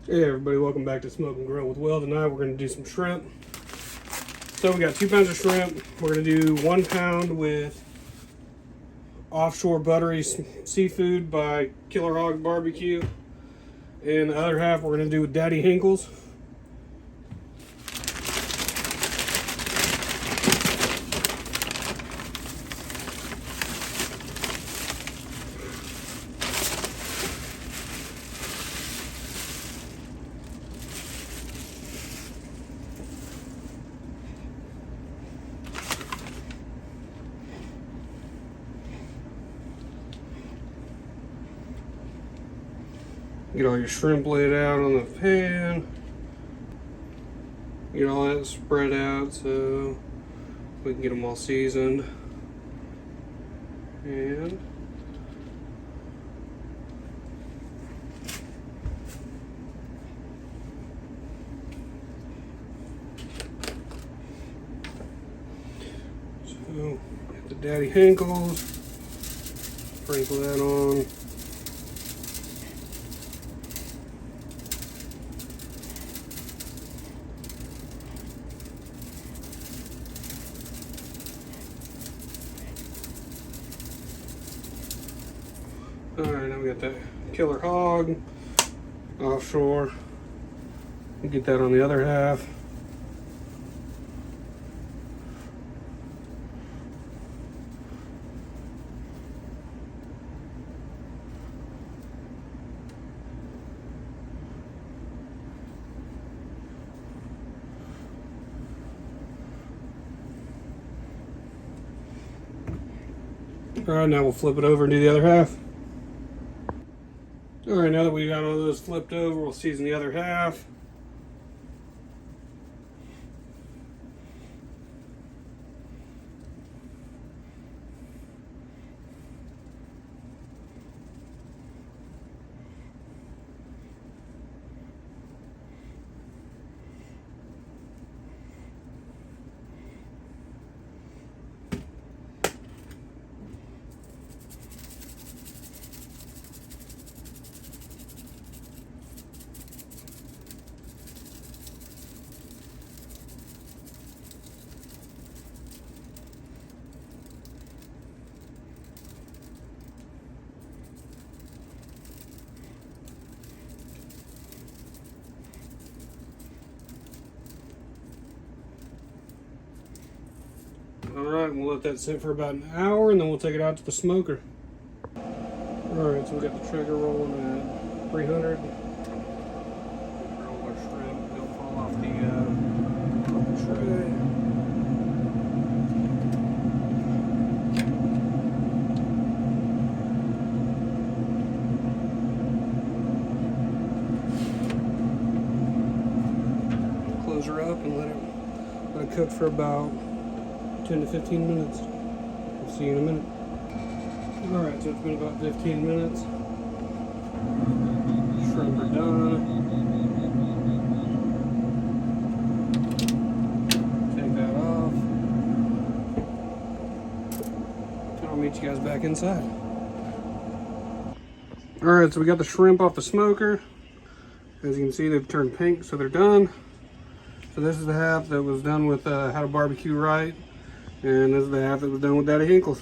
Hey everybody, welcome back to Smoke and Grill with Will. Tonight we're going to do some shrimp. So we got 2 pounds of shrimp. We're going to do 1 pound with Offshore Buttery Seafood by Killer Hog Barbecue. And the other half we're going to do with Daddy Hinkle's. Get all your shrimp laid out on the pan. Get all that spread out so we can get them all seasoned. And so get the Daddy Hinkles, sprinkle that on. Alright, now we got that Killer Hog, Offshore. We'll get that on the other half. Alright, now we'll flip it over and do the other half. Alright, now that we got all those flipped over, we'll season the other half. Alright, we'll let that sit for about an hour and then we'll take it out to the smoker. Alright, so we got the Traeger rolling at 300. Roll our shrimp, they'll fall off the tray. Close her up and let it cook for about 10 to 15 minutes. We'll see you in a minute. Alright, so it's been about 15 minutes. Shrimp are done. Take that off. And I'll meet you guys back inside. Alright, so we got the shrimp off the smoker. As you can see, they've turned pink, so they're done. So this is the half that was done with How to Barbecue Right. And this is the half that was done with Daddy Hinkle's.